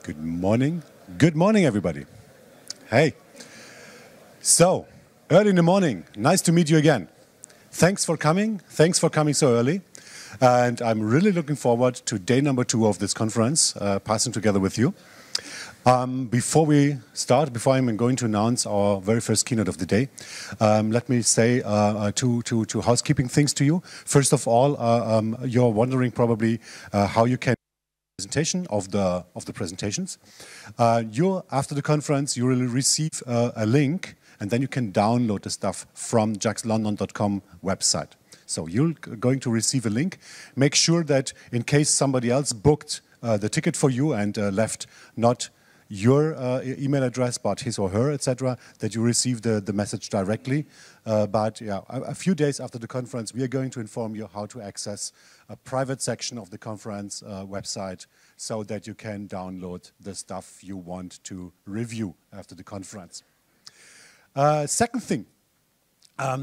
Good morning. Good morning, everybody. Hey. So, early in the morning. Nice to meet you again. Thanks for coming. Thanks for coming so early. And I'm really looking forward to day number 2 of this conference, passing together with you. Before we start, before I'm going to announce our very first keynote of the day, let me say two housekeeping things to you. First of all, you're wondering probably how you can presentation of the presentations. After the conference, you will receive a link, and then you can download the stuff from jaxlondon.com website. So you're going to receive a link. Make sure that in case somebody else booked the ticket for you and left not your email address, but his or her, etc., that you receive the message directly. But yeah, a few days after the conference, we are going to inform you how to access a private section of the conference website so that you can download the stuff you want to review after the conference. Second thing,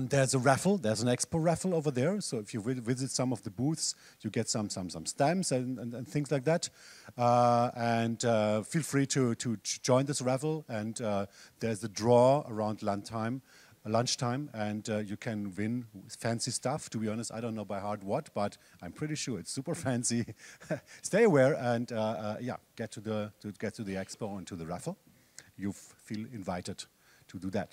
there's a raffle, there's an expo raffle over there. So if you visit some of the booths, you get some stamps and things like that. Feel free to join this raffle. And there's a draw around lunchtime, and you can win fancy stuff. To be honest, I don't know by heart what, but I'm pretty sure it's super fancy. Stay aware and yeah, get to the expo and to the raffle. You feel invited to do that.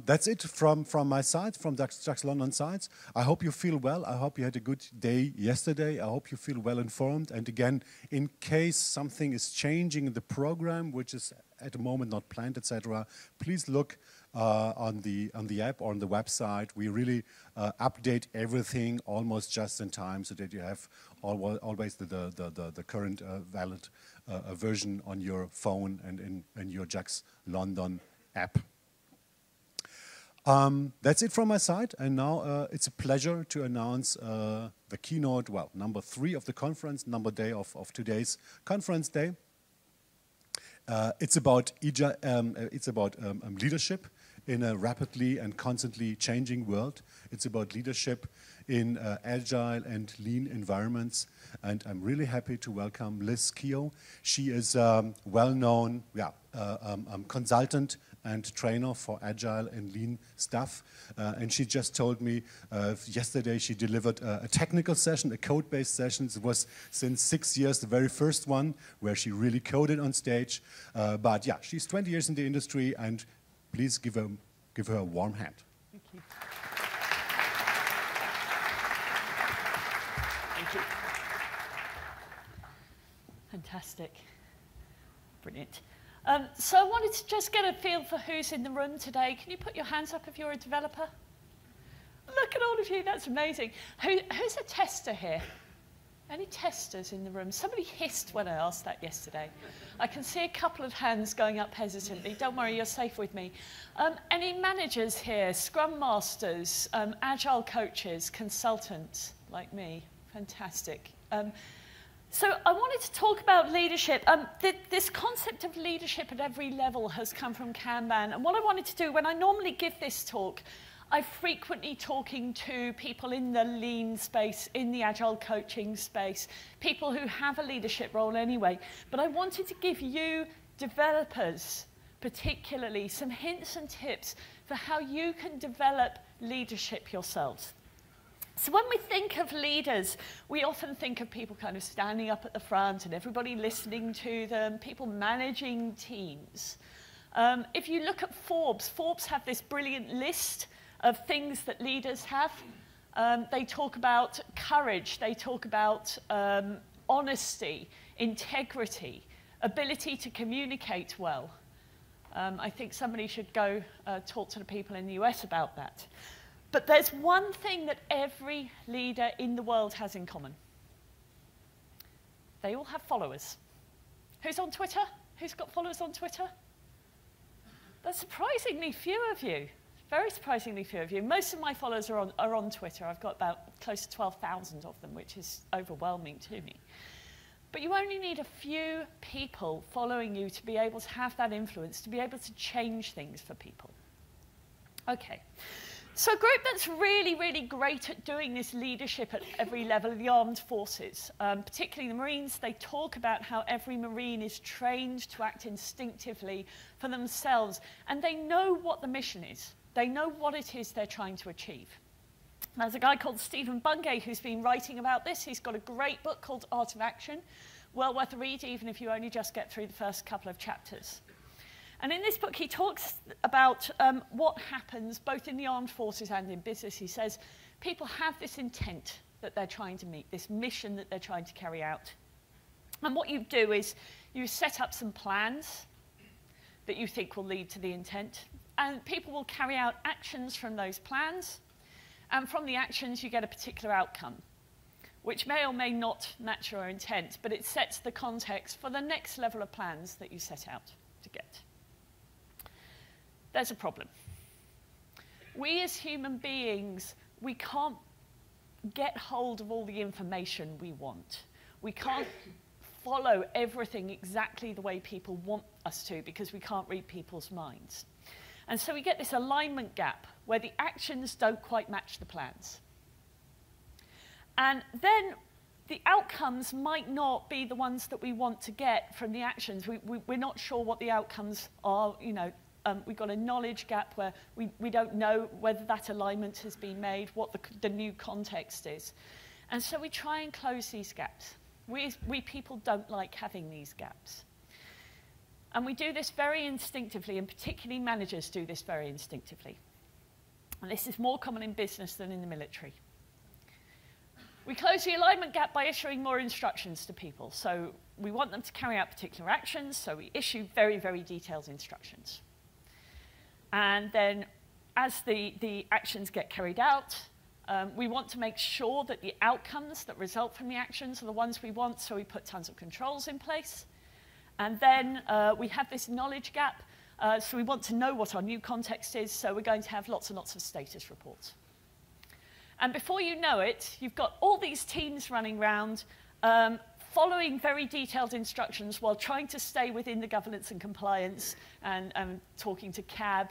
That's it from my side, from JAX London side. I hope you feel well. I hope you had a good day yesterday. I hope you feel well informed. And again, in case something is changing in the program, which is at the moment not planned, etc., please look on the app or on the website. We really update everything almost just in time, so that you have always the current valid version on your phone and in your JAX London app. That's it from my side, and now it's a pleasure to announce the keynote, well, number 3 of the conference, number day of today's conference day. It's about leadership in a rapidly and constantly changing world. It's about leadership in agile and lean environments, and I'm really happy to welcome Liz Keogh. She is a well-known consultant and trainer for agile and lean stuff. And she just told me yesterday she delivered a technical session, a code-based session. It was since 6 years the very first one where she really coded on stage. But yeah, she's 20 years in the industry, and please give her a warm hand. Thank you. Thank you. Fantastic. Brilliant. So I wanted to just get a feel for who's in the room today. Can you put your hands up if you're a developer? Look at all of you, that's amazing. Who's a tester here? Any testers in the room? Somebody hissed when I asked that yesterday. I can see a couple of hands going up hesitantly. Don't worry, you're safe with me. Any managers here? Scrum masters, agile coaches, consultants like me? Fantastic. So I wanted to talk about leadership. This concept of leadership at every level has come from Kanban. And what I wanted to do, when I normally give this talk, I'm frequently talking to people in the lean space, in the agile coaching space, people who have a leadership role anyway. But I wanted to give you, developers particularly, some hints and tips for how you can develop leadership yourselves. So when we think of leaders, we often think of people kind of standing up at the front and everybody listening to them, people managing teams. If you look at Forbes have this brilliant list of things that leaders have. They talk about courage, they talk about honesty, integrity, ability to communicate well. I think somebody should go talk to the people in the US about that. But there's one thing that every leader in the world has in common. They all have followers. Who's on Twitter? Who's got followers on Twitter? There's surprisingly few of you. Very surprisingly few of you. Most of my followers are on Twitter. I've got about close to 12,000 of them, which is overwhelming to me. But you only need a few people following you to be able to have that influence, to be able to change things for people. Okay. So a group that's really, really great at doing this leadership at every level of the armed forces, particularly the Marines, they talk about how every Marine is trained to act instinctively for themselves, and they know what the mission is. They know what it is they're trying to achieve. There's a guy called Stephen Bungay who's been writing about this. He's got a great book called Art of Action, well worth a read, even if you only just get through the first couple of chapters. And in this book, he talks about what happens both in the armed forces and in business. He says people have this intent that they're trying to meet, this mission that they're trying to carry out. And what you do is you set up some plans that you think will lead to the intent, and people will carry out actions from those plans, and from the actions you get a particular outcome, which may or may not match your intent, but it sets the context for the next level of plans that you set out to get. There's a problem. We as human beings, we can't get hold of all the information we want. We can't follow everything exactly the way people want us to because we can't read people's minds. And so we get this alignment gap where the actions don't quite match the plans. And then the outcomes might not be the ones that we want to get from the actions. We're not sure what the outcomes are, you know. We've got a knowledge gap where we don't know whether that alignment has been made, what the new context is. And so we try and close these gaps. We people don't like having these gaps. And we do this very instinctively, and particularly managers do this very instinctively. And this is more common in business than in the military. We close the alignment gap by issuing more instructions to people. So we want them to carry out particular actions, so we issue very, very detailed instructions. And then as the actions get carried out, we want to make sure that the outcomes that result from the actions are the ones we want, so we put tons of controls in place. And then we have this knowledge gap, so we want to know what our new context is, so we're going to have lots and lots of status reports. And before you know it, you've got all these teams running around, following very detailed instructions while trying to stay within the governance and compliance and talking to CAB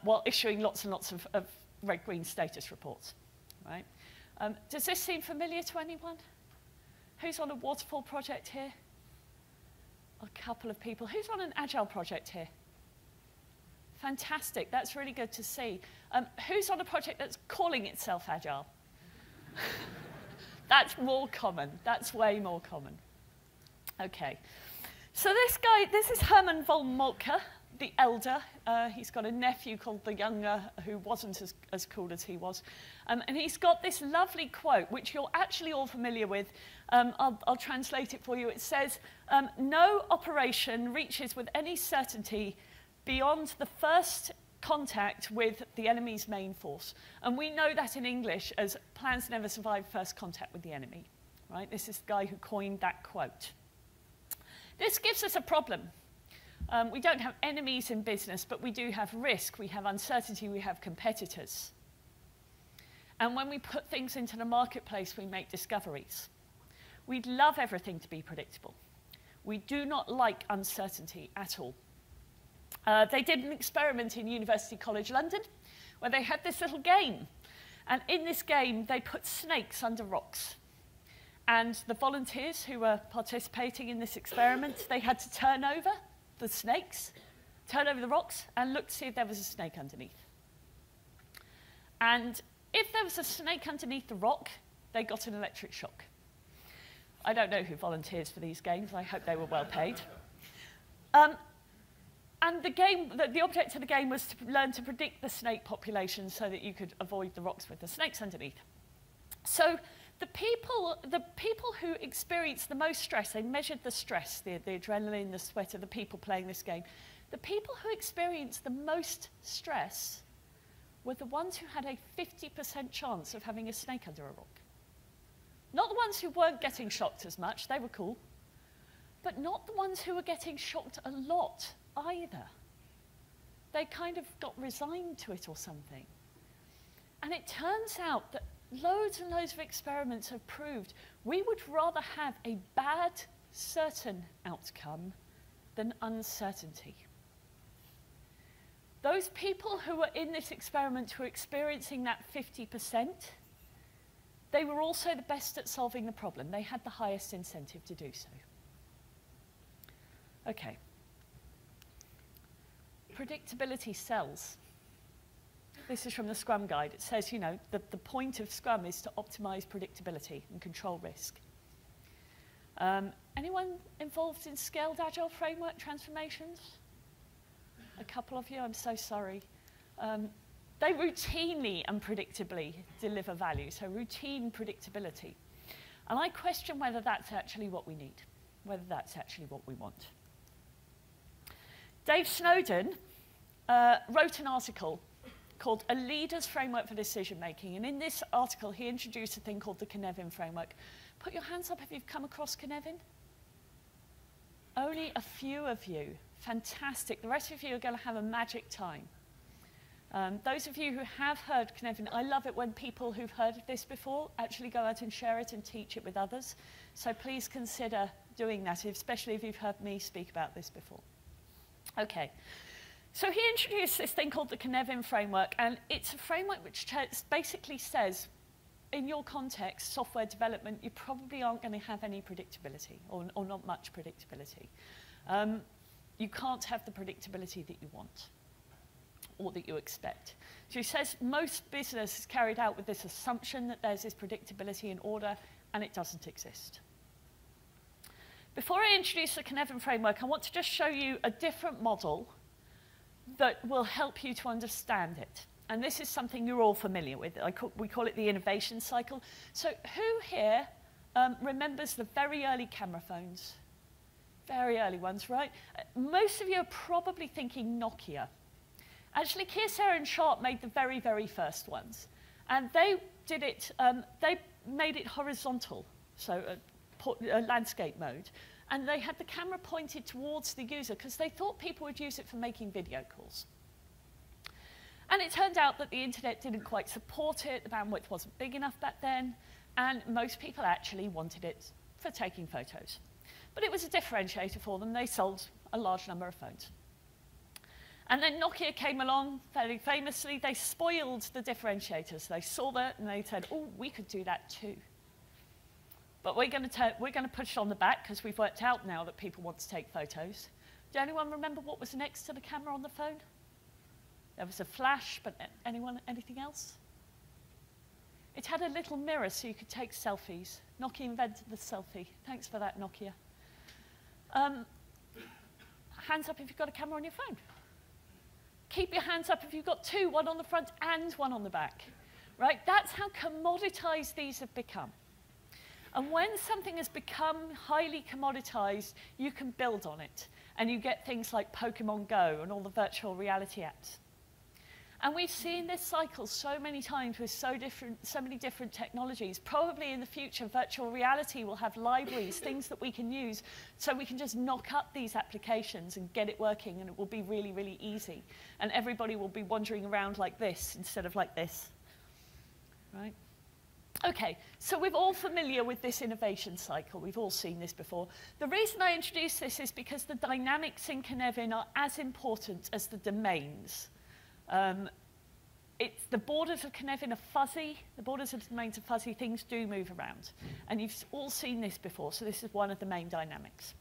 while issuing lots and lots of red-green status reports. Right? Does this seem familiar to anyone? Who's on a waterfall project here? A couple of people. Who's on an agile project here? Fantastic. That's really good to see. Who's on a project that's calling itself agile? That's more common. That's way more common. Okay. So this guy, this is Herman von Moltke, the elder. He's got a nephew called the younger who wasn't as cool as he was. And he's got this lovely quote, which you're actually all familiar with. I'll translate it for you. It says, no operation reaches with any certainty beyond the first contact with the enemy's main force. And we know that in English as plans never survive first contact with the enemy. Right? This is the guy who coined that quote. This gives us a problem. We don't have enemies in business, but we do have risk, we have uncertainty, we have competitors. And when we put things into the marketplace, we make discoveries. We'd love everything to be predictable. We do not like uncertainty at all. They did an experiment in University College London where they had this little game. And in this game, they put snakes under rocks. And the volunteers who were participating in this experiment, they had to turn over the snakes, turn over the rocks, and look to see if there was a snake underneath. And if there was a snake underneath the rock, they got an electric shock. I don't know who volunteers for these games. I hope they were well paid. And the object of the game was to learn to predict the snake population so that you could avoid the rocks with the snakes underneath. So the people who experienced the most stress, they measured the stress, the adrenaline, the sweat of the people playing this game. The people who experienced the most stress were the ones who had a 50% chance of having a snake under a rock. Not the ones who weren't getting shocked as much, they were cool, but not the ones who were getting shocked a lot either. They kind of got resigned to it or something. And it turns out that loads and loads of experiments have proved we would rather have a bad, certain outcome than uncertainty. Those people who were in this experiment who were experiencing that 50%, they were also the best at solving the problem. They had the highest incentive to do so. Okay. Predictability sells. This is from the Scrum Guide. It says, you know, the point of Scrum is to optimize predictability and control risk. Anyone involved in scaled agile framework transformations? A couple of you, I'm so sorry. They routinely and predictably deliver value, so routine predictability. And I question whether that's actually what we need, whether that's actually what we want. Dave Snowden wrote an article called A Leader's Framework for Decision Making, and in this article he introduced a thing called the KEYNOTE framework. Put your hands up if you've come across KEYNOTE. Only a few of you. Fantastic. The rest of you are going to have a magic time. Those of you who have heard KEYNOTE, I love it when people who've heard of this before actually go out and share it and teach it with others. So please consider doing that, especially if you've heard me speak about this before. Okay. So he introduced this thing called the KEYNOTE framework, and it's a framework which basically says, in your context, software development, you probably aren't going to have any predictability, or not much predictability. You can't have the predictability that you want, or that you expect. So he says most business is carried out with this assumption that there's this predictability in order, and it doesn't exist. Before I introduce the KEYNOTE framework, I want to just show you a different model that will help you to understand it. And this is something you're all familiar with. We call it the innovation cycle. So who here remembers the very early camera phones? Very early ones, right? Most of you are probably thinking Nokia. Actually, Kyocera and Sharp made the very, very first ones. And they did it, they made it horizontal, so landscape mode. And they had the camera pointed towards the user because they thought people would use it for making video calls. And it turned out that the internet didn't quite support it, the bandwidth wasn't big enough back then, and most people actually wanted it for taking photos. But it was a differentiator for them. They sold a large number of phones. And then Nokia came along, very famously. They spoiled the differentiators. They saw that, and they said, oh, we could do that too. But we're going to push it on the back, because we've worked out now that people want to take photos. Do anyone remember what was next to the camera on the phone? There was a flash, but anything else? It had a little mirror so you could take selfies. Nokia invented the selfie. Thanks for that, Nokia. Hands up if you've got a camera on your phone. Keep your hands up if you've got two, one on the front and one on the back. Right? That's how commoditized these have become. And when something has become highly commoditized, you can build on it. And you get things like Pokemon Go and all the virtual reality apps. And we've seen this cycle so many times with so many different technologies. Probably in the future, virtual reality will have libraries, things that we can use, so we can just knock up these applications and get it working, and it will be really, really easy. And everybody will be wandering around like this instead of like this. Right? Okay, so we're all familiar with this innovation cycle. We've all seen this before. The reason I introduce this is because the dynamics in KEYNOTE are as important as the domains. The borders of KEYNOTE are fuzzy. The borders of the domains are fuzzy. Things do move around. And you've all seen this before, so this is one of the main dynamics.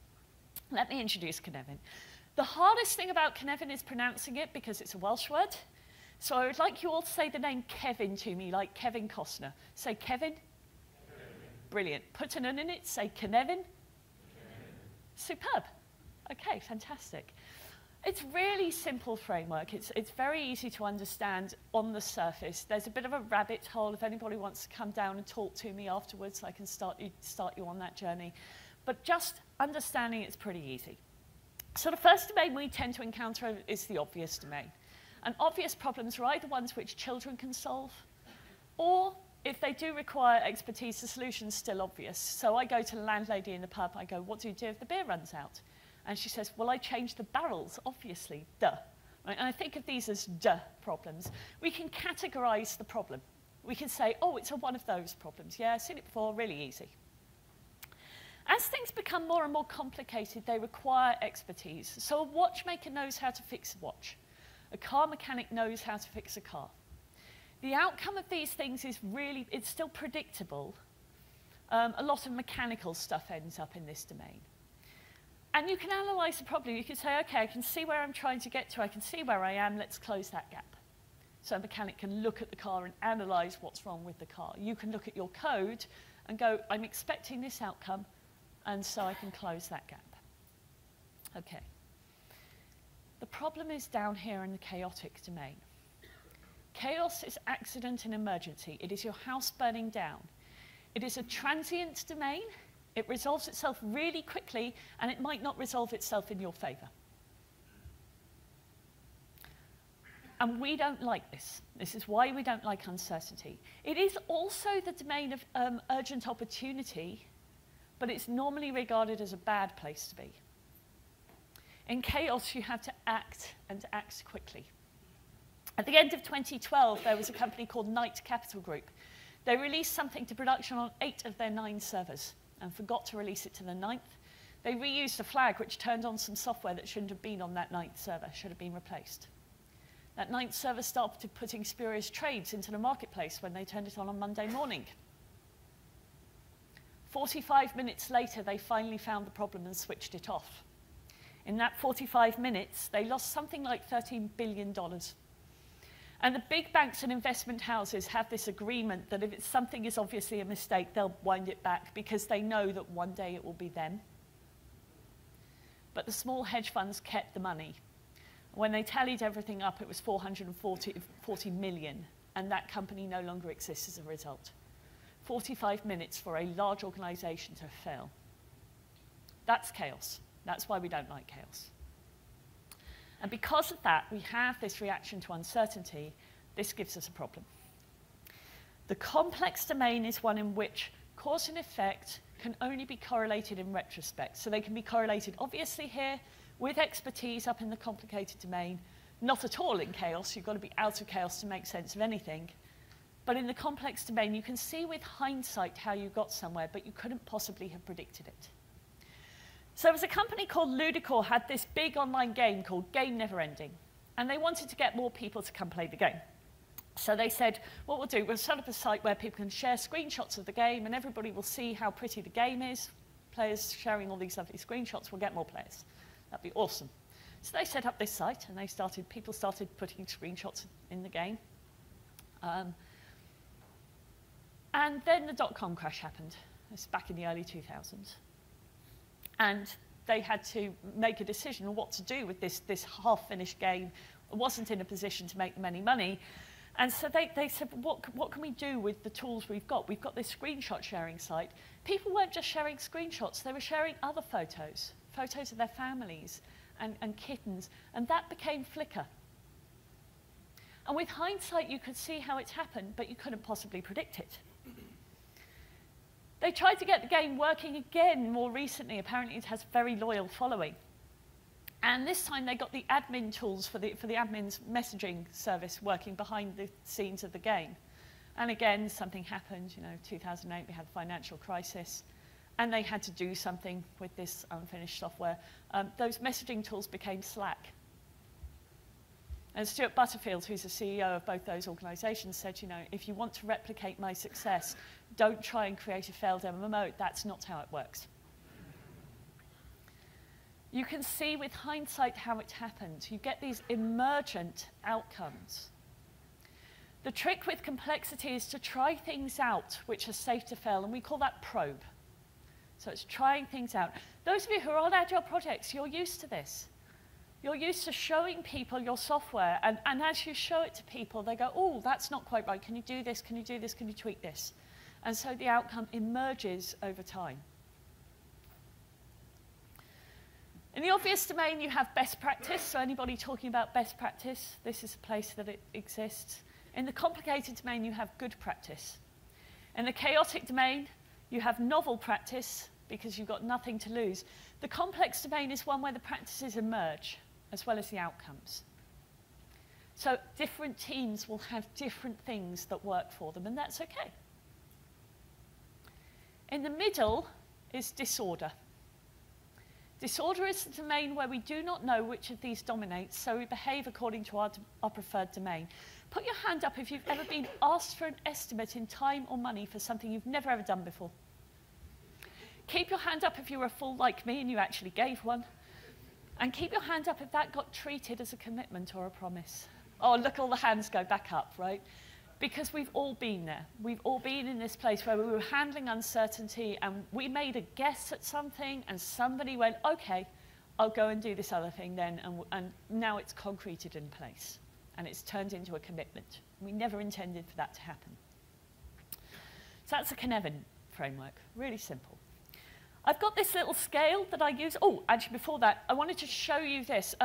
Let me introduce KEYNOTE. The hardest thing about KEYNOTE is pronouncing it because it's a Welsh word. So I would like you all to say the name Kevin to me, like Kevin Costner. Say Kevin. Kevin. Brilliant. Put an N in it. Say KEYNOTE. Superb. Okay, fantastic. It's really simple framework. It's very easy to understand on the surface. There's a bit of a rabbit hole. If anybody wants to come down and talk to me afterwards, I can start you on that journey. But just understanding it's pretty easy. So the first domain we tend to encounter is the obvious domain. And obvious problems are either ones which children can solve, or if they do require expertise, the solution's still obvious. So I go to the landlady in the pub, I go, what do you do if the beer runs out? And she says, well, I change the barrels, obviously, duh. Right? And I think of these as duh problems. We can categorize the problem. We can say, oh, it's one of those problems. Yeah, I've seen it before, really easy. As things become more and more complicated, they require expertise. So a watchmaker knows how to fix a watch. A car mechanic knows how to fix a car. The outcome of these things is really, it's still predictable. A lot of mechanical stuff ends up in this domain. And you can analyze the problem. You can say, okay, I can see where I'm trying to get to. I can see where I am. Let's close that gap. So a mechanic can look at the car and analyze what's wrong with the car. You can look at your code and go, I'm expecting this outcome, and so I can close that gap. Okay. The problem is down here in the chaotic domain. Chaos is accident and emergency. It is your house burning down. It is a transient domain. It resolves itself really quickly, and it might not resolve itself in your favor. And we don't like this. This is why we don't like uncertainty. It is also the domain of urgent opportunity, but it's normally regarded as a bad place to be. In chaos, you have to act, and act quickly. At the end of 2012, there was a company called Knight Capital Group. They released something to production on 8 of their 9 servers and forgot to release it to the 9th. They reused a flag which turned on some software that shouldn't have been on that 9th server, should have been replaced. That 9th server started putting spurious trades into the marketplace when they turned it on Monday morning. 45 minutes later, they finally found the problem and switched it off. In that 45 minutes, they lost something like $13 billion. And the big banks and investment houses have this agreement that if something is obviously a mistake, they'll wind it back because they know that one day it will be them. But the small hedge funds kept the money. When they tallied everything up, it was 440 million, and that company no longer exists as a result. 45 minutes for a large organization to fail. That's chaos. That's why we don't like chaos. And because of that, we have this reaction to uncertainty. This gives us a problem. The complex domain is one in which cause and effect can only be correlated in retrospect. So they can be correlated, obviously, here with expertise up in the complicated domain, not at all in chaos. You've got to be out of chaos to make sense of anything. But in the complex domain, you can see with hindsight how you got somewhere, but you couldn't possibly have predicted it. So there was a company called Ludicor had this big online game called Game Never Ending, and they wanted to get more people to come play the game. So they said, what we'll do, we'll set up a site where people can share screenshots of the game, and everybody will see how pretty the game is. Players sharing all these lovely screenshots will get more players. That'd be awesome. So they set up this site, and people started putting screenshots in the game. And then the dot-com crash happened. It's back in the early 2000s. And they had to make a decision on what to do with this half-finished game. It wasn't in a position to make them any money. And so they said, what can we do with the tools we've got? We've got this screenshot sharing site. People weren't just sharing screenshots. They were sharing other photos, photos of their families and kittens. And that became Flickr. And with hindsight, you could see how it happened, but you couldn't possibly predict it. They tried to get the game working again more recently. Apparently, it has a very loyal following. And this time, they got the admin tools for the admin's messaging service working behind the scenes of the game. And again, something happened. 2008, we had the financial crisis. And they had to do something with this unfinished software. Those messaging tools became Slack. And Stuart Butterfield, who's the CEO of both those organizations, said, if you want to replicate my success, don't try and create a failed MMO. That's not how it works. You can see with hindsight how it happened. You get these emergent outcomes. The trick with complexity is to try things out which are safe to fail, and we call that probe. So it's trying things out. Those of you who are on Agile projects, you're used to this. You're used to showing people your software, and as you show it to people, they go, oh, that's not quite right. Can you do this? Can you do this? Can you tweak this? And so the outcome emerges over time. In the obvious domain, you have best practice. So anybody talking about best practice, this is a place that it exists. In the complicated domain, you have good practice. In the chaotic domain, you have novel practice because you've got nothing to lose. The complex domain is one where the practices emerge, as well as the outcomes. So different teams will have different things that work for them, and that's okay. In the middle is disorder. Disorder is the domain where we do not know which of these dominates, so we behave according to our preferred domain. Put your hand up if you've ever been asked for an estimate in time or money for something you've never ever done before. Keep your hand up if you were a fool like me and you actually gave one. And keep your hand up if that got treated as a commitment or a promise. Oh, look, all the hands go back up, right? Because we've all been there. We've all been in this place where we were handling uncertainty and we made a guess at something and somebody went, okay, I'll go and do this other thing then, and now it's concreted in place and it's turned into a commitment. We never intended for that to happen. So that's the KEYNOTE framework, really simple. I've got this little scale that I use. Oh, actually, before that, I wanted to show you this.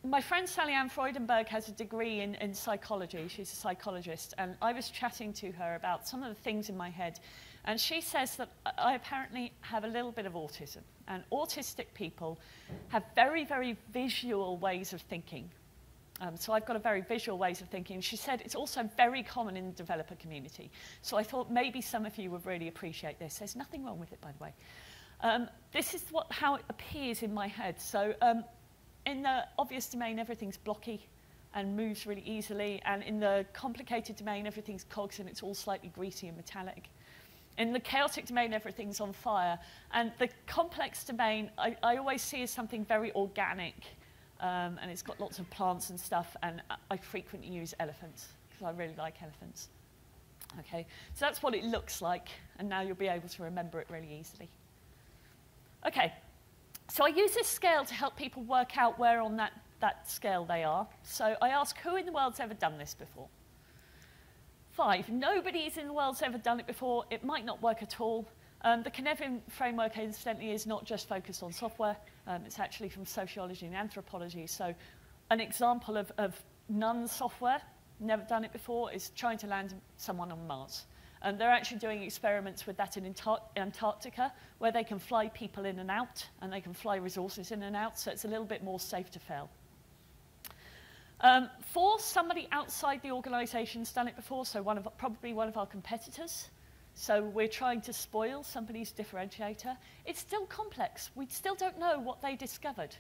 My friend Sally Ann Freudenberg has a degree in psychology. She's a psychologist, and I was chatting to her about some of the things in my head. And she says that I apparently have a little bit of autism. And autistic people have very, very visual ways of thinking. So I've got a very visual ways of thinking. She said it's also very common in the developer community. So I thought maybe some of you would really appreciate this. There's nothing wrong with it, by the way. This is how it appears in my head. So in the obvious domain, everything's blocky and moves really easily. And in the complicated domain, everything's cogs and it's all slightly greasy and metallic. In the chaotic domain, everything's on fire. And the complex domain, I always see as something very organic. And it's got lots of plants and stuff. And I frequently use elephants because I really like elephants. Okay, so that's what it looks like. And now you'll be able to remember it really easily. Okay, so I use this scale to help people work out where on that scale they are. So I ask, who in the world's ever done this before? 5. Nobody in the world's ever done it before. It might not work at all. The KEYNOTE framework, incidentally, is not just focused on software. It's actually from sociology and anthropology. So an example of non-software, never done it before, is trying to land someone on Mars. And they're actually doing experiments with that in Antarctica, where they can fly people in and out, and they can fly resources in and out, so it's a little bit more safe to fail. 4, somebody outside the organization's done it before, so probably one of our competitors. So we're trying to spoil somebody's differentiator. It's still complex. We still don't know what they discovered.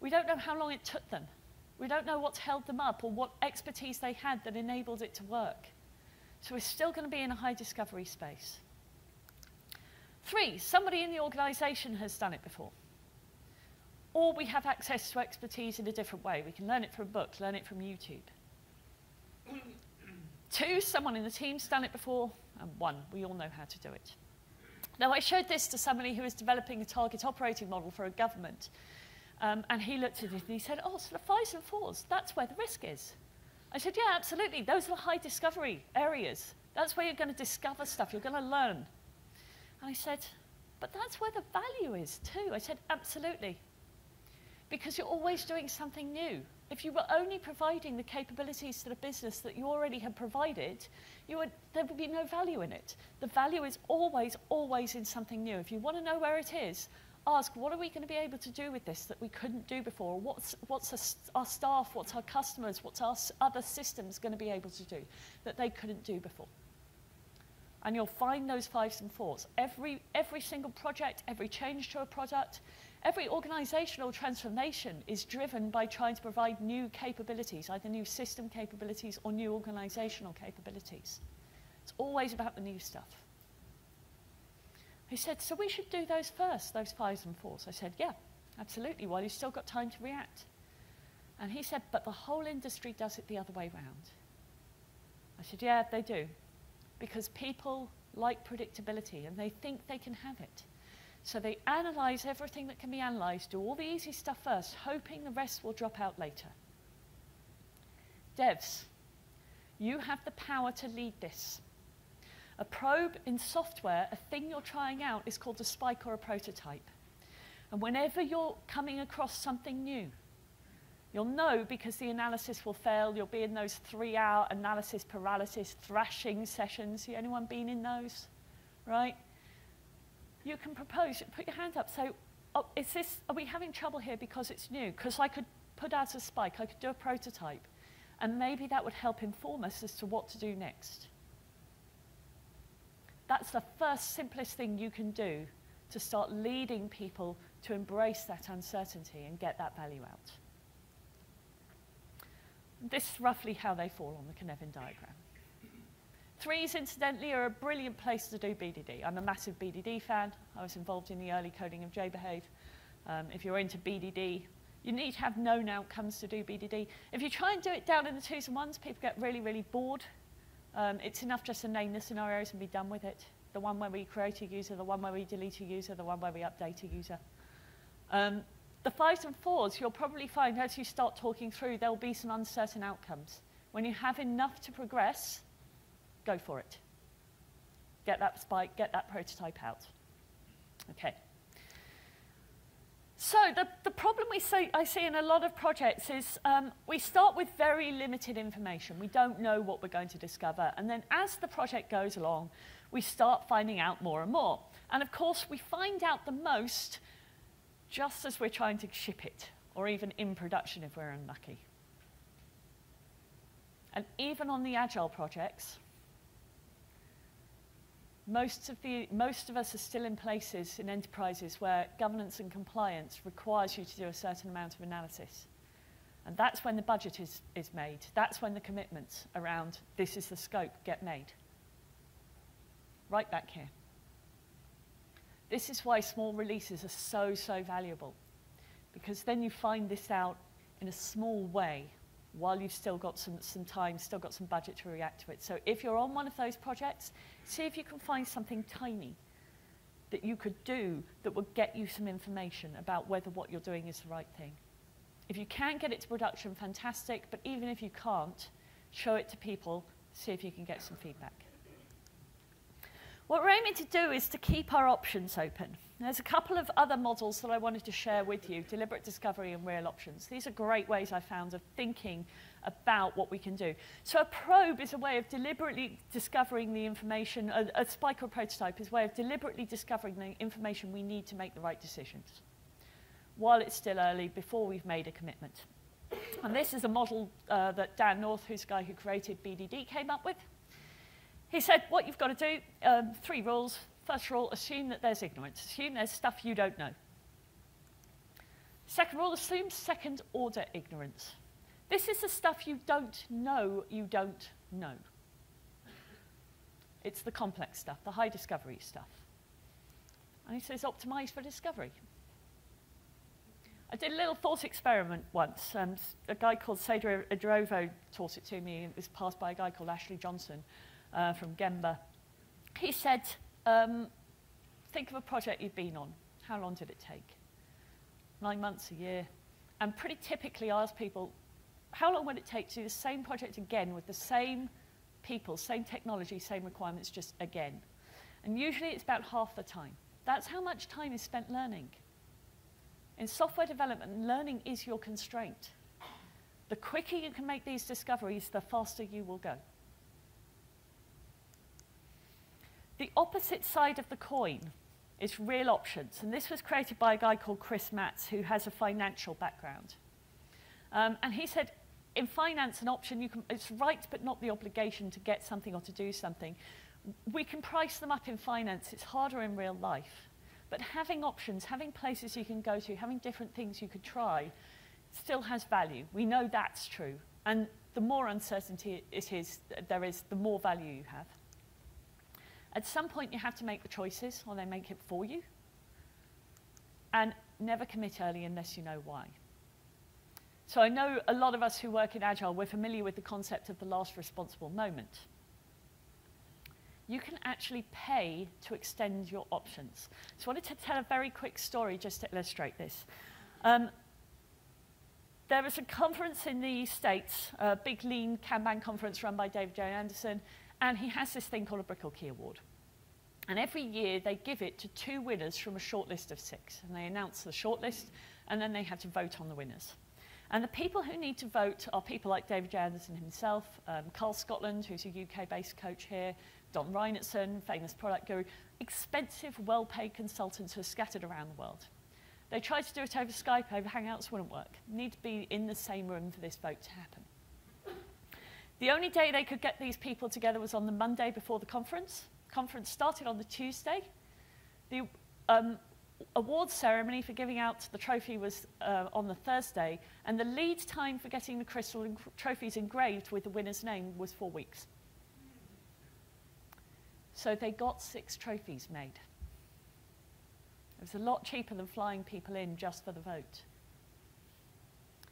We don't know how long it took them. We don't know what's held them up or what expertise they had that enabled it to work. So we're still going to be in a high discovery space. 3, somebody in the organization has done it before. Or we have access to expertise in a different way. We can learn it from a book, learn it from YouTube. 2, someone in the team's done it before. And 1, we all know how to do it. Now, I showed this to somebody who was developing a target operating model for a government. And he looked at it and he said, oh, so the 5s and 4s, that's where the risk is. I said, yeah, absolutely. Those are the high discovery areas. That's where you're going to discover stuff. You're going to learn. And I said, but that's where the value is too. I said, absolutely. Because you're always doing something new. If you were only providing the capabilities to the business that you already had provided, there would be no value in it. The value is always, always in something new. If you want to know where it is, ask, what are we going to be able to do with this that we couldn't do before? What's our staff, what's our customers, what's our other systems going to be able to do that they couldn't do before? And you'll find those 5s and 4s. Every single project, every change to a product, every organizational transformation is driven by trying to provide new capabilities, either new system capabilities or new organizational capabilities. It's always about the new stuff. He said, so we should do those first, those 5s and 4s. I said, yeah, absolutely, while you've still got time to react. And he said, but the whole industry does it the other way round. I said, yeah, they do. Because people like predictability and they think they can have it. So they analyze everything that can be analyzed, do all the easy stuff first, hoping the rest will drop out later. Devs, you have the power to lead this. A probe in software, a thing you're trying out, is called a spike or a prototype. And whenever you're coming across something new, you'll know because the analysis will fail. You'll be in those 3-hour analysis paralysis thrashing sessions. Anyone been in those? Right? You can propose, put your hand up, say, oh, are we having trouble here because it's new? Because I could put out a spike, I could do a prototype, and maybe that would help inform us as to what to do next. That's the first simplest thing you can do to start leading people to embrace that uncertainty and get that value out. This is roughly how they fall on the Cynefin diagram. 3s, incidentally, are a brilliant place to do BDD. I'm a massive BDD fan. I was involved in the early coding of JBehave. If you're into BDD, you need to have known outcomes to do BDD. If you try and do it down in the 2s and 1s, people get really, really bored. It's enough just to name the scenarios and be done with it. The one where we create a user, the one where we delete a user, the one where we update a user. The 5s and 4s, you'll probably find as you start talking through, there'll be some uncertain outcomes. When you have enough to progress, go for it. Get that spike, get that prototype out. Okay. So the problem I see in a lot of projects is we start with very limited information. We don't know what we're going to discover. And then as the project goes along, we start finding out more and more. And of course, we find out the most just as we're trying to ship it, or even in production if we're unlucky. And even on the agile projects, most of us are still in places in enterprises where governance and compliance requires you to do a certain amount of analysis. And that's when the budget is made. That's when the commitments around this is the scope get made. Right back here. This is why small releases are so, so valuable. Because then you find this out in a small way while you've still got some time, still got some budget to react to it. So if you're on one of those projects, see if you can find something tiny that you could do that would get you some information about whether what you're doing is the right thing. If you can get it to production, fantastic, but even if you can't, show it to people, see if you can get some feedback. What we're aiming to do is to keep our options open. There's a couple of other models that I wanted to share with you, deliberate discovery and real options. These are great ways I found of thinking about what we can do. So a probe is a way of deliberately discovering the information, a spike or prototype is a way of deliberately discovering the information we need to make the right decisions while it's still early, before we've made a commitment. And this is a model that Dan North, who's the guy who created BDD, came up with. He said, what you've got to do, 3 rules. First rule, assume that there's ignorance. Assume there's stuff you don't know. Second rule, assume second-order ignorance. This is the stuff you don't know you don't know. It's the complex stuff, the high discovery stuff. And he says, optimize for discovery. I did a little thought experiment once. A guy called Cedar Adrovo taught it to me. It was passed by a guy called Ashley Johnson from Gemba. He said, think of a project you've been on. How long did it take? 9 months, a year. And pretty typically I ask people, how long would it take to do the same project again with the same people, same technology, same requirements, just again? And usually it's about half the time. That's how much time is spent learning. In software development, learning is your constraint. The quicker you can make these discoveries, the faster you will go. The opposite side of the coin is real options. And this was created by a guy called Chris Matz, who has a financial background. And he said, in finance, an option, it's right but not the obligation to get something or to do something. We can price them up in finance. It's harder in real life. But having options, having places you can go to, having different things you could try, still has value. We know that's true. And the more uncertainty there is, the more value you have. At some point, you have to make the choices, or they make it for you. And never commit early unless you know why. So I know a lot of us who work in Agile, we're familiar with the concept of the last responsible moment. You can actually pay to extend your options. So I wanted to tell a very quick story just to illustrate this. There was a conference in the States, a big lean Kanban conference run by David J. Anderson, and he has this thing called a Brickell Key Award. And every year they give it to 2 winners from a shortlist of 6. And they announce the shortlist, and then they have to vote on the winners. And the people who need to vote are people like David J. Anderson himself, Carl Scotland, who's a UK-based coach here, Don Reinertson, famous product guru, expensive, well-paid consultants who are scattered around the world. They tried to do it over Skype, over Hangouts, wouldn't work. Need to be in the same room for this vote to happen. The only day they could get these people together was on the Monday before the conference. Conference started on the Tuesday. awards ceremony for giving out the trophy was on the Thursday, and the lead time for getting the crystal trophies engraved with the winner's name was 4 weeks. So they got 6 trophies made. It was a lot cheaper than flying people in just for the vote.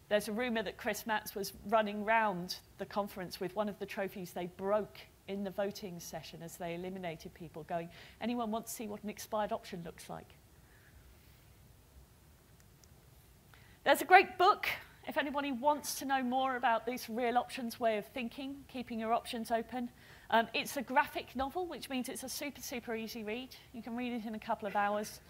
There's a rumour that Chris Matts was running round the conference with one of the trophies they broke in the voting session as they eliminated people, going, anyone want to see what an expired option looks like? There's a great book, if anybody wants to know more about this real options way of thinking, keeping your options open. It's a graphic novel, which means it's a super, super easy read. You can read it in a couple of hours.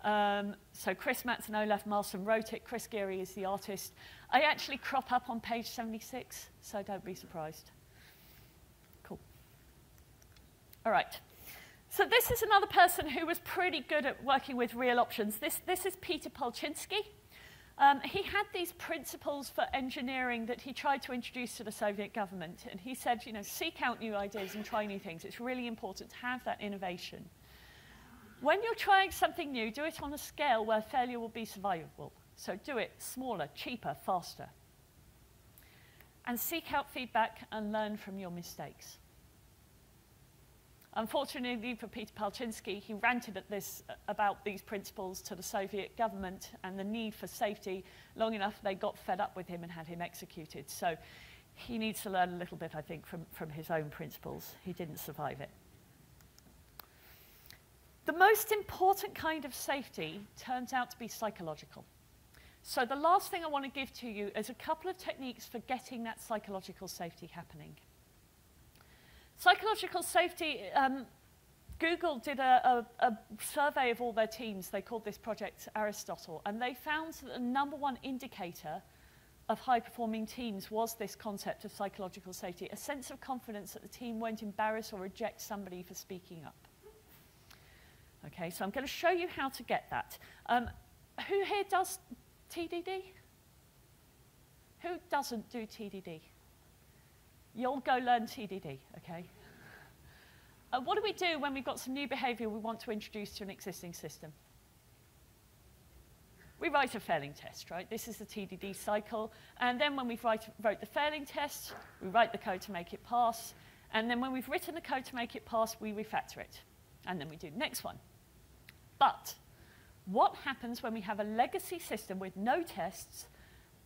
So Chris Matts and Olaf Marston wrote it. Chris Geary is the artist. I actually crop up on page 76, so don't be surprised. Cool. All right. So this is another person who was pretty good at working with real options. This is Peter Polchinski. He had these principles for engineering that he tried to introduce to the Soviet government. And he said, you know, seek out new ideas and try new things. It's really important to have that innovation. When you're trying something new, do it on a scale where failure will be survivable. So do it smaller, cheaper, faster. And seek out feedback and learn from your mistakes. Unfortunately for Peter Polchinski, he ranted at this, about these principles to the Soviet government and the need for safety long enough they got fed up with him and had him executed. So he needs to learn a little bit, I think, from his own principles. He didn't survive it. The most important kind of safety turns out to be psychological. So the last thing I want to give to you is a couple of techniques for getting that psychological safety happening. Psychological safety, Google did a survey of all their teams. They called this project Aristotle, and they found that the #1 indicator of high-performing teams was this concept of psychological safety, a sense of confidence that the team won't embarrass or reject somebody for speaking up. Okay, so I'm going to show you how to get that. Who here does TDD? Who doesn't do TDD? You'll go learn TDD, okay? What do we do when we've got some new behavior we want to introduce to an existing system? We write a failing test, right? This is the TDD cycle. And then when we've wrote the failing test, we write the code to make it pass. And then when we've written the code to make it pass, we refactor it. And then we do the next one. But what happens when we have a legacy system with no tests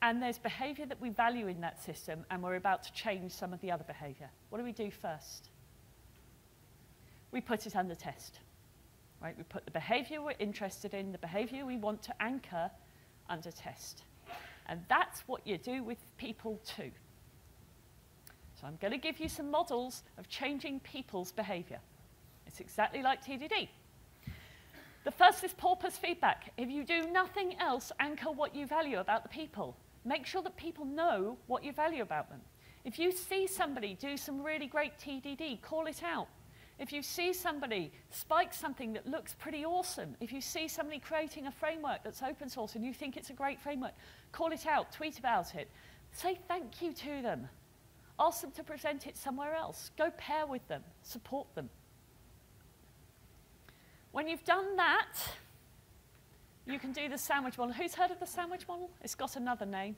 and there's behavior that we value in that system and we're about to change some of the other behavior? What do we do first? We put it under test. Right? We put the behavior we're interested in, the behavior we want to anchor, under test. And that's what you do with people too. So I'm going to give you some models of changing people's behavior. It's exactly like TDD. The first is porpoise feedback. If you do nothing else, anchor what you value about the people. Make sure that people know what you value about them. If you see somebody do some really great TDD, call it out. If you see somebody spike something that looks pretty awesome, if you see somebody creating a framework that's open source and you think it's a great framework, call it out, tweet about it. Say thank you to them. Ask them to present it somewhere else. Go pair with them. Support them. When you've done that, you can do the sandwich model. Who's heard of the sandwich model? It's got another name.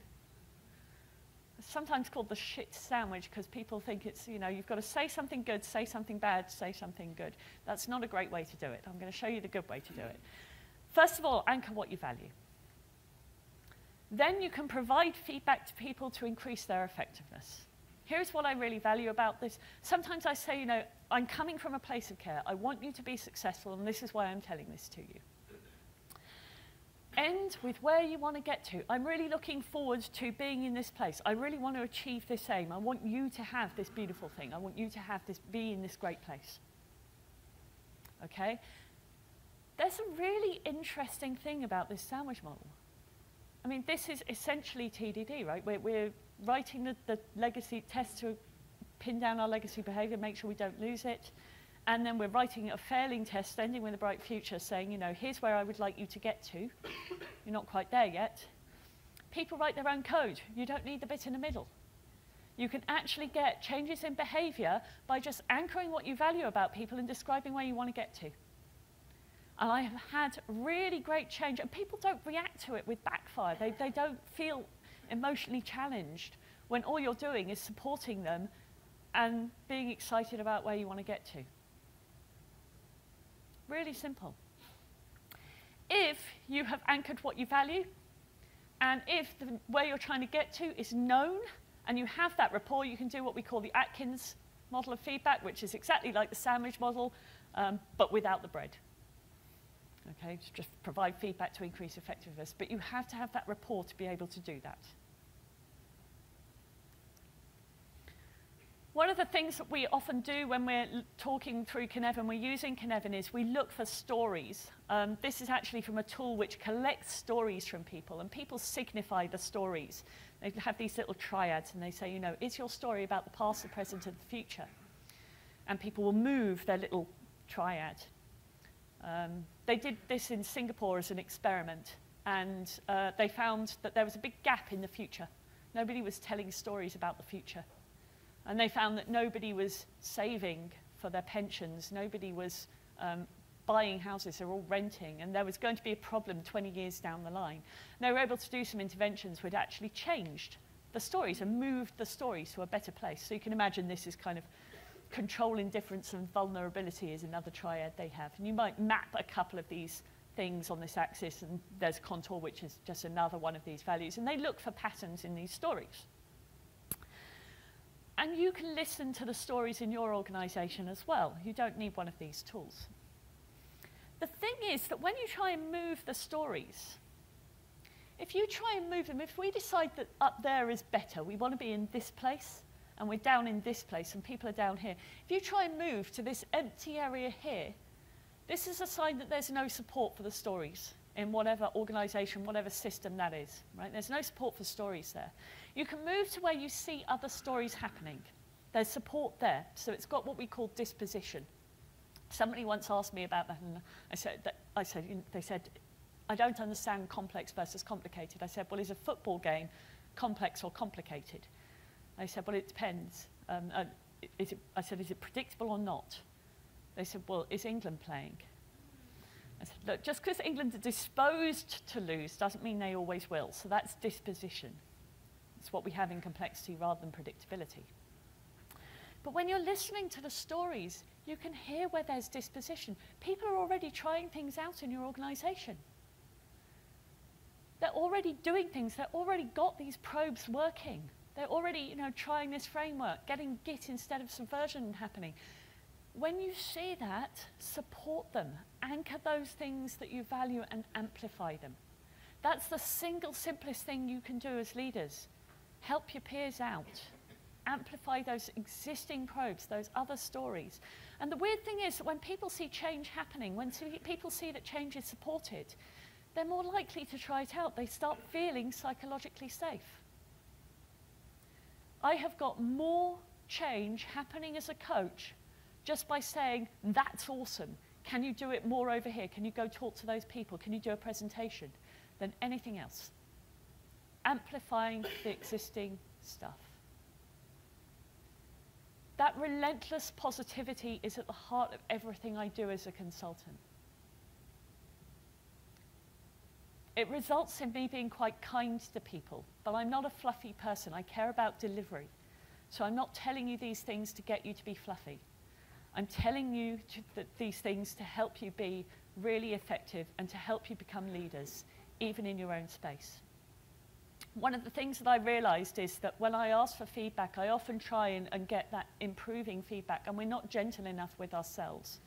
It's sometimes called the shit sandwich because people think it's, you know, you've got to say something good, say something bad, say something good. That's not a great way to do it. I'm going to show you the good way to do it. First of all, anchor what you value. Then you can provide feedback to people to increase their effectiveness. Here's what I really value about this. Sometimes I say, you know, I'm coming from a place of care. I want you to be successful, and this is why I'm telling this to you. End with where you want to get to. I'm really looking forward to being in this place. I really want to achieve this aim. I want you to have this beautiful thing. I want you to have this, be in this great place. Okay? There's a really interesting thing about this sandwich model. I mean, this is essentially TDD, right? We're writing the legacy test to pin down our legacy behavior, make sure we don't lose it. And then we're writing a failing test, ending with a bright future, saying, you know, here's where I would like you to get to. You're not quite there yet. People write their own code. You don't need the bit in the middle. You can actually get changes in behavior by just anchoring what you value about people and describing where you want to get to. And I have had really great change. And people don't react to it with backfire. They don't feel emotionally challenged when all you're doing is supporting them and being excited about where you want to get to. Really simple. If you have anchored what you value, and if where you're trying to get to is known, and you have that rapport, you can do what we call the Atkins model of feedback, which is exactly like the sandwich model, but without the bread. Okay, just provide feedback to increase effectiveness, but you have to have that rapport to be able to do that. One of the things that we often do when we're talking through Cynefin, we're using Cynefin, is we look for stories. This is actually from a tool which collects stories from people, and people signify the stories. They have these little triads, and they say, you know, is your story about the past, the present, and the future? And people will move their little triad. They did this in Singapore as an experiment, and they found that there was a big gap in the future. Nobody was telling stories about the future. And they found that nobody was saving for their pensions, nobody was buying houses, they were all renting, and there was going to be a problem 20 years down the line. And they were able to do some interventions which actually changed the stories and moved the stories to a better place. So you can imagine this is kind of control, indifference, and vulnerability is another triad they have. And you might map a couple of these things on this axis, and there's contour, which is just another one of these values. And they look for patterns in these stories. And you can listen to the stories in your organization as well. You don't need one of these tools. The thing is that when you try and move the stories, if you try and move them, if we decide that up there is better, we want to be in this place, and we're down in this place, and people are down here. If you try and move to this empty area here, this is a sign that there's no support for the stories in whatever organization, whatever system that is, right? There's no support for stories there. You can move to where you see other stories happening. There's support there, so it's got what we call disposition. Somebody once asked me about that, and they said, I don't understand complex versus complicated. I said, well, is a football game complex or complicated? They said, well, it depends. I said, is it predictable or not? They said, well, is England playing? I said, look, just because England are disposed to lose doesn't mean they always will. So that's disposition. It's what we have in complexity rather than predictability. But when you're listening to the stories, you can hear where there's disposition. People are already trying things out in your organization. They're already doing things. They've already got these probes working. They're already, trying this framework, getting Git instead of subversion happening. When you see that, support them. Anchor those things that you value and amplify them. That's the single simplest thing you can do as leaders. Help your peers out. Amplify those existing probes, those other stories. And the weird thing is that when people see change happening, when people see that change is supported, they're more likely to try it out. They start feeling psychologically safe. I have got more change happening as a coach just by saying, that's awesome. Can you do it more over here? Can you go talk to those people? Can you do a presentation? Than anything else. Amplifying the existing stuff. That relentless positivity is at the heart of everything I do as a consultant. It results in me being quite kind to people, but I'm not a fluffy person. I care about delivery. So I'm not telling you these things to get you to be fluffy. I'm telling you these things to help you be really effective and to help you become leaders, even in your own space. One of the things that I realized is that when I ask for feedback, I often try and get that improving feedback, and we're not gentle enough with ourselves.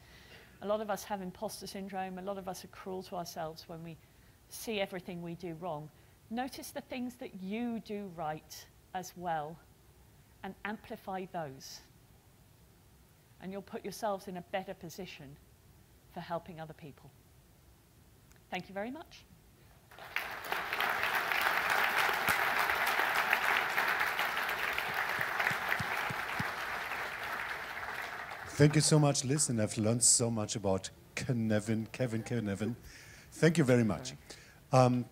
A lot of us have imposter syndrome. A lot of us are cruel to ourselves when we see everything we do wrong. Notice the things that you do right as well and amplify those. And you'll put yourselves in a better position for helping other people. Thank you very much. Thank you so much, Liz, and I've learned so much about Kevin. Thank you very much. I'm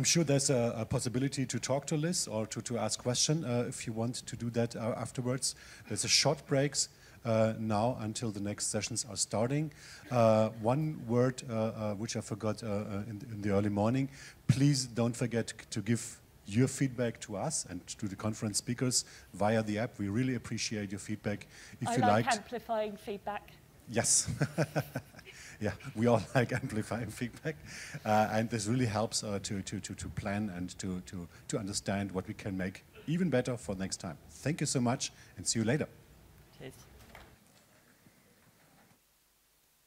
sure there's a possibility to talk to Liz or to ask questions if you want to do that afterwards. There's a short breaks now until the next sessions are starting. One word which I forgot in the early morning, please don't forget to give your feedback to us and to the conference speakers via the app. We really appreciate your feedback. If I you like liked, amplifying feedback. yes. Yeah, we all like amplifying feedback, and this really helps to plan and to understand what we can make even better for next time. Thank you so much, and see you later. Cheers.